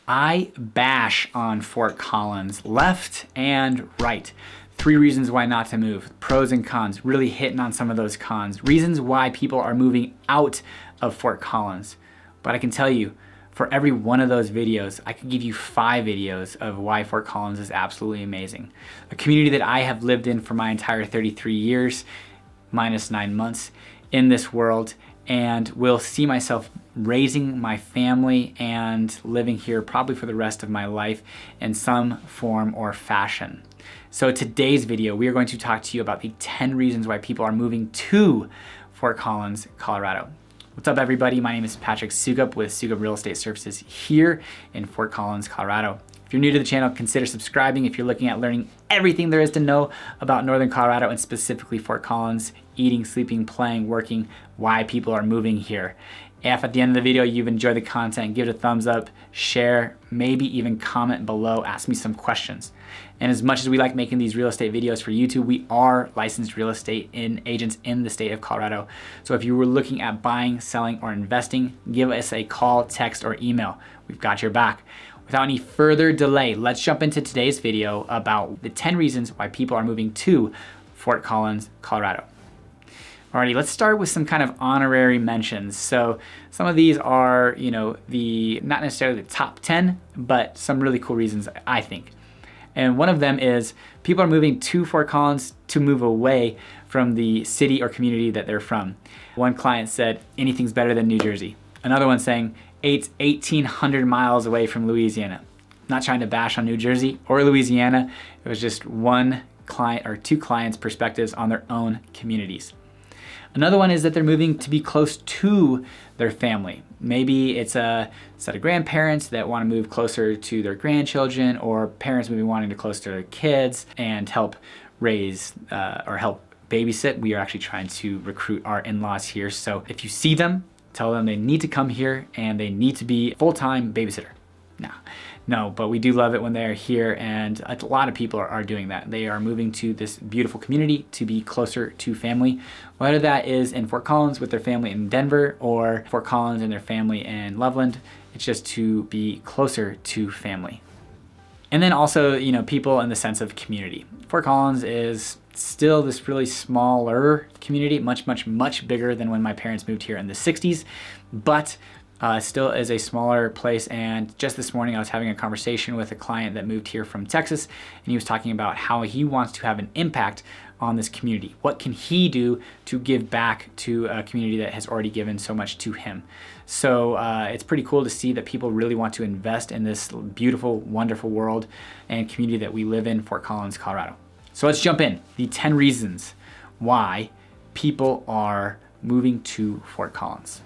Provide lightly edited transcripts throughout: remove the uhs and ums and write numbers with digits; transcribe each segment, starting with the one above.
I bash on Fort Collins left and right. 3 reasons why not to move, pros and cons, really hitting on some of those cons, reasons why people are moving out of Fort Collins. But I can tell you, for every one of those videos, I could give you 5 videos of why Fort Collins is absolutely amazing. A community that I have lived in for my entire 33 years, minus 9 months in this world, and will see myself raising my family and living here probably for the rest of my life in some form or fashion. So today's video, we are going to talk to you about the 10 reasons why people are moving to Fort Collins, Colorado. What's up, everybody? My name is Patrick Soukup with Soukup Real Estate Services here in Fort Collins, Colorado. If you're new to the channel, consider subscribing if you're looking at learning everything there is to know about Northern Colorado and specifically Fort Collins, eating, sleeping, playing, working, why people are moving here. If at the end of the video you've enjoyed the content, give it a thumbs up, share, maybe even comment below, ask me some questions. And as much as we like making these real estate videos for YouTube, we are licensed real estate agents in the state of Colorado. So if you were looking at buying, selling, or investing, give us a call, text, or email. We've got your back. Without any further delay, let's jump into today's video about the 10 reasons why people are moving to Fort Collins, Colorado. Alrighty, let's start with some kind of honorary mentions. So some of these are, not necessarily the top 10, but some really cool reasons, I think. And one of them is people are moving to Fort Collins to move away from the city or community that they're from. One client said, anything's better than New Jersey. Another one saying, it's 1,800 miles away from Louisiana. Not trying to bash on New Jersey or Louisiana. It was just one client or 2 clients' perspectives on their own communities. Another one is that they're moving to be close to their family. Maybe it's a set of grandparents that want to move closer to their grandchildren, or parents maybe wanting to close to their kids and help raise or help babysit. We are actually trying to recruit our in-laws here. So if you see them, tell them they need to come here and they need to be full-time babysitter. No, but we do love it when they're here, and a lot of people are doing that. They are moving to this beautiful community to be closer to family, whether that is in Fort Collins with their family in Denver or Fort Collins and their family in Loveland. It's just to be closer to family. And then also, people in the sense of community. Fort Collins is still this really smaller community, much bigger than when my parents moved here in the 60s, but still is a smaller place. And just this morning I was having a conversation with a client that moved here from Texas, and he was talking about how he wants to have an impact on this community. What can he do to give back to a community that has already given so much to him? So it's pretty cool to see that people really want to invest in this beautiful, wonderful world and community that we live in, Fort Collins, Colorado. So let's jump in. The 10 reasons why people are moving to Fort Collins.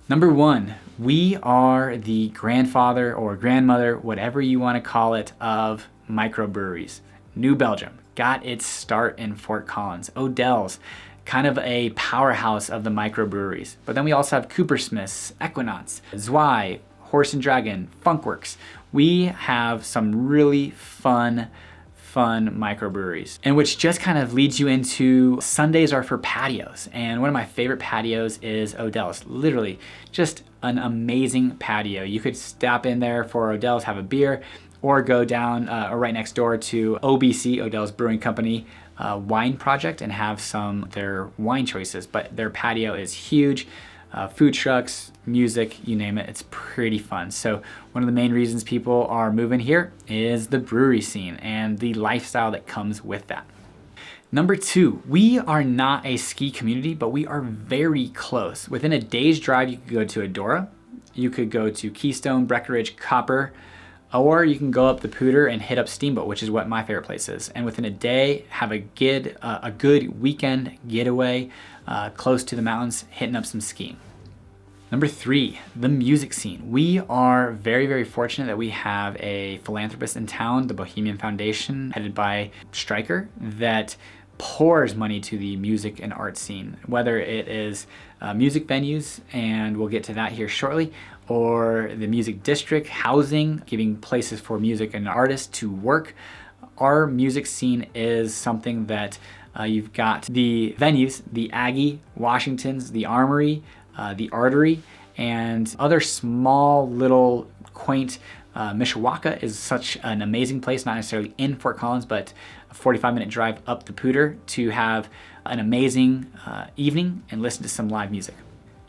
Number 1, we are the grandfather or grandmother, whatever you want to call it, of microbreweries. New Belgium got its start in Fort Collins. Odell's, kind of a powerhouse of the microbreweries. But then we also have Coopersmiths, Equinox, Zwei, Horse and Dragon, Funkworks. We have some really fun microbreweries, and which just kind of leads you into Sundays are for patios. And one of my favorite patios is Odell's. Literally just an amazing patio. You could stop in there for Odell's, have a beer, or go down or right next door to OBC, Odell's Brewing Company, wine project, and have some of their wine choices. But their patio is huge. Food trucks, music, you name it, it's pretty fun. So one of the main reasons people are moving here is the brewery scene and the lifestyle that comes with that. Number 2, we are not a ski community, but we are very close. Within a day's drive, you could go to Adora, you could go to Keystone, Breckenridge, Copper, or you can go up the Pooter and hit up Steamboat, which is what my favorite place is. And within a day, have a good weekend getaway close to the mountains, hitting up some skiing. Number 3, the music scene. We are very fortunate that we have a philanthropist in town, the Bohemian Foundation, headed by Stryker, that pours money to the music and art scene, whether it is music venues, and we'll get to that here shortly, or the music district, housing, giving places for music and artists to work. Our music scene is something that you've got the venues, the Aggie, Washington's, the Armory, the Artery, and other small little quaint Mishawaka is such an amazing place, not necessarily in Fort Collins, but a 45-minute drive up the Poudre to have an amazing evening and listen to some live music.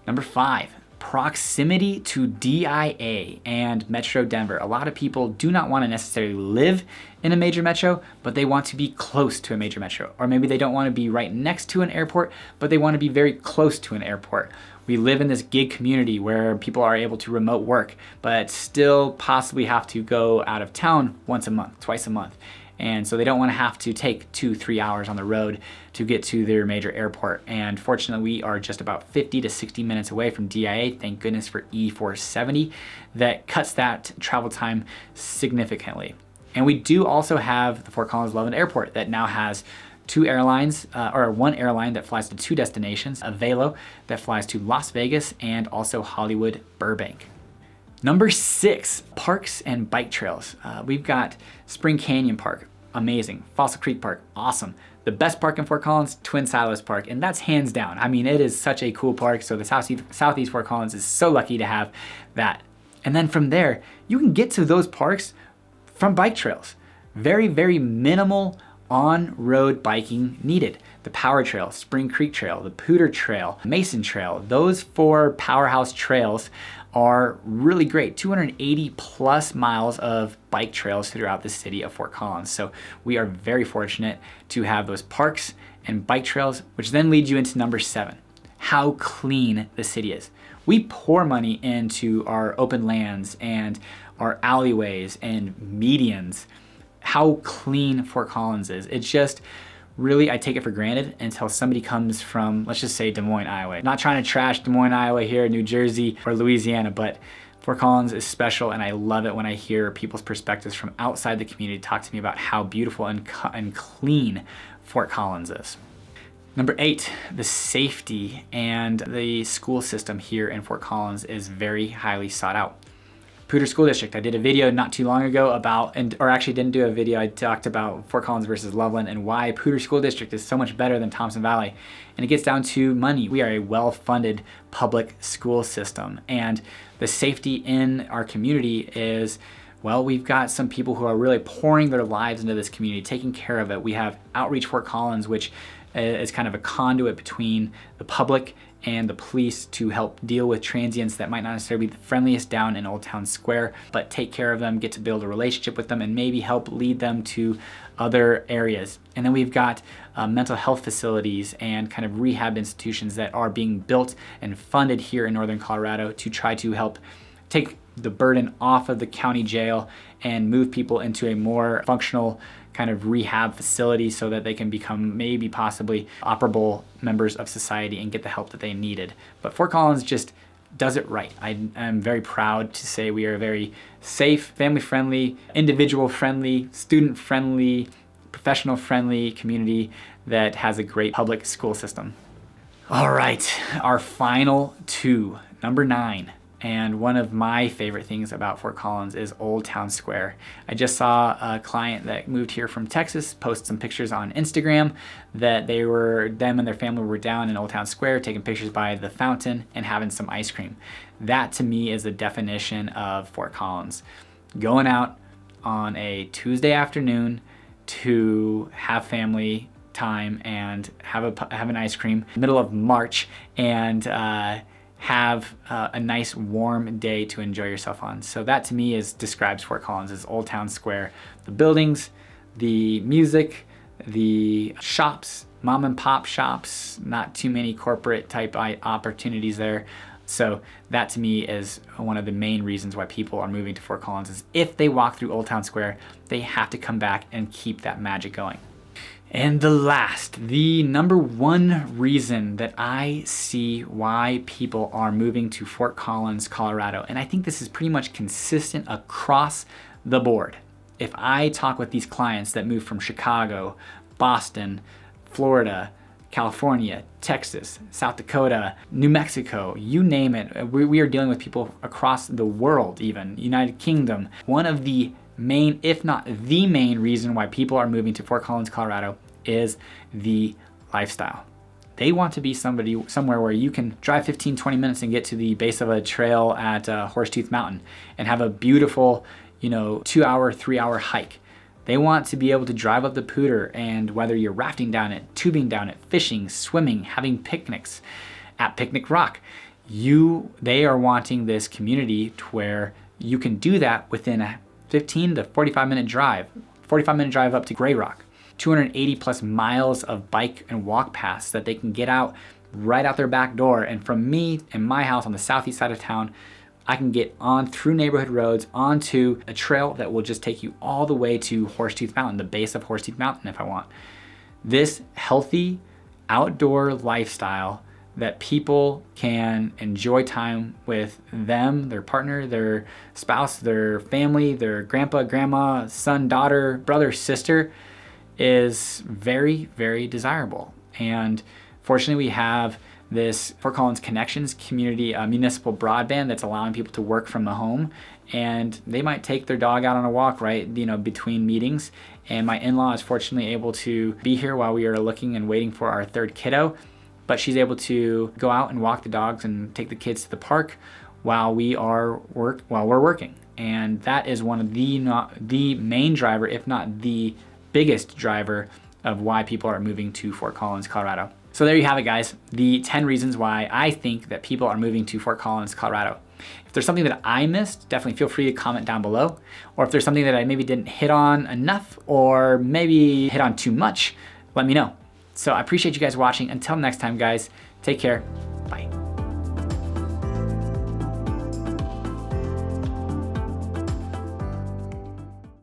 Number 5, proximity to DIA and Metro Denver. A lot of people do not want to necessarily live in a major metro, but they want to be close to a major metro. Or maybe they don't want to be right next to an airport, but they want to be very close to an airport. We live in this gig community where people are able to remote work, but still possibly have to go out of town once a month, twice a month. And so they don't want to have to take 2-3 hours on the road to get to their major airport. And fortunately, we are just about 50 to 60 minutes away from DIA. Thank goodness for E470 that cuts that travel time significantly. And we do also have the Fort Collins Loveland Airport that now has 2 airlines, or 1 airline that flies to 2 destinations, a Velo that flies to Las Vegas and also Hollywood Burbank. Number 6, parks and bike trails. We've got Spring Canyon Park, amazing. Fossil Creek Park, awesome. The best park in Fort Collins, Twin Silos Park, and that's hands down. I mean, it is such a cool park, so the Southeast Fort Collins is so lucky to have that. And then from there, you can get to those parks from bike trails. Very, very minimal on-road biking needed. The Power Trail, Spring Creek Trail, the Poudre Trail, Mason Trail, those 4 powerhouse trails are really great. 280 plus miles of bike trails throughout the city of Fort Collins. So we are very fortunate to have those parks and bike trails, which then leads you into number 7, how clean the city is. We pour money into our open lands and our alleyways and medians. How clean Fort Collins is. It's just really, I take it for granted until somebody comes from, let's just say Des Moines, Iowa. Not trying to trash Des Moines, Iowa here, New Jersey, or Louisiana, but Fort Collins is special, and I love it when I hear people's perspectives from outside the community talk to me about how beautiful and clean Fort Collins is. Number 8, the safety and the school system here in Fort Collins is very highly sought out. Poudre School District. I did a video not too long ago about, or actually didn't do a video, I talked about Fort Collins versus Loveland and why Poudre School District is so much better than Thompson Valley. And it gets down to money. We are a well-funded public school system, and the safety in our community is, well, we've got some people who are really pouring their lives into this community, taking care of it. We have Outreach Fort Collins, which is kind of a conduit between the public and the police to help deal with transients that might not necessarily be the friendliest down in Old Town Square, but take care of them, get to build a relationship with them, and maybe help lead them to other areas. And then we've got mental health facilities and kind of rehab institutions that are being built and funded here in Northern Colorado to try to help take the burden off of the county jail and move people into a more functional kind of rehab facility so that they can become maybe possibly operable members of society and get the help that they needed. But Fort Collins just does it right. I am very proud to say we are a very safe, family-friendly, individual-friendly, student-friendly, professional-friendly community that has a great public school system. All right, our final 2, number 9. And one of my favorite things about Fort Collins is Old Town Square. I just saw a client that moved here from Texas post some pictures on Instagram that them and their family were down in Old Town Square taking pictures by the fountain and having some ice cream. That to me is the definition of Fort Collins. Going out on a Tuesday afternoon to have family time and have an ice cream middle of March and have a nice warm day to enjoy yourself on. So that to me describes Fort Collins as Old Town Square. The buildings, the music, the shops, mom and pop shops, not too many corporate type opportunities there. So that to me is one of the main reasons why people are moving to Fort Collins is if they walk through Old Town Square, they have to come back and keep that magic going. And the number 1 reason that I see why people are moving to Fort Collins, Colorado, and I think this is pretty much consistent across the board. If I talk with these clients that move from Chicago, Boston, Florida, California, Texas, South Dakota, New Mexico, you name it, we are dealing with people across the world even, United Kingdom. One of the main, if not the main reason why people are moving to Fort Collins, Colorado is the lifestyle. They want to be somewhere where you can drive 15, 20 minutes and get to the base of a trail at Horsetooth Mountain and have a beautiful, 2-hour, 3-hour hike. They want to be able to drive up the Pooter, and whether you're rafting down it, tubing down it, fishing, swimming, having picnics at Picnic Rock, they are wanting this community to where you can do that within a 15 to 45 minute drive, 45-minute drive up to Grey Rock, 280 plus miles of bike and walk paths that they can get out right out their back door. And from me and my house on the southeast side of town, I can get on through neighborhood roads onto a trail that will just take you all the way to Horsetooth Mountain, the base of Horsetooth Mountain if I want. This healthy outdoor lifestyle that people can enjoy time with them, their partner, their spouse, their family, their grandpa, grandma, son, daughter, brother, sister, is very, very desirable. And fortunately, we have this Fort Collins Connections community municipal broadband that's allowing people to work from the home, and they might take their dog out on a walk, right, between meetings. And my in-law is fortunately able to be here while we are looking and waiting for our third kiddo, but she's able to go out and walk the dogs and take the kids to the park while we're working. And that is one of the main driver, if not the biggest driver, of why people are moving to Fort Collins, Colorado. So there you have it, guys. The 10 reasons why I think that people are moving to Fort Collins, Colorado. If there's something that I missed, definitely feel free to comment down below. Or if there's something that I maybe didn't hit on enough, or maybe hit on too much, let me know. So I appreciate you guys watching. Until next time, guys, take care.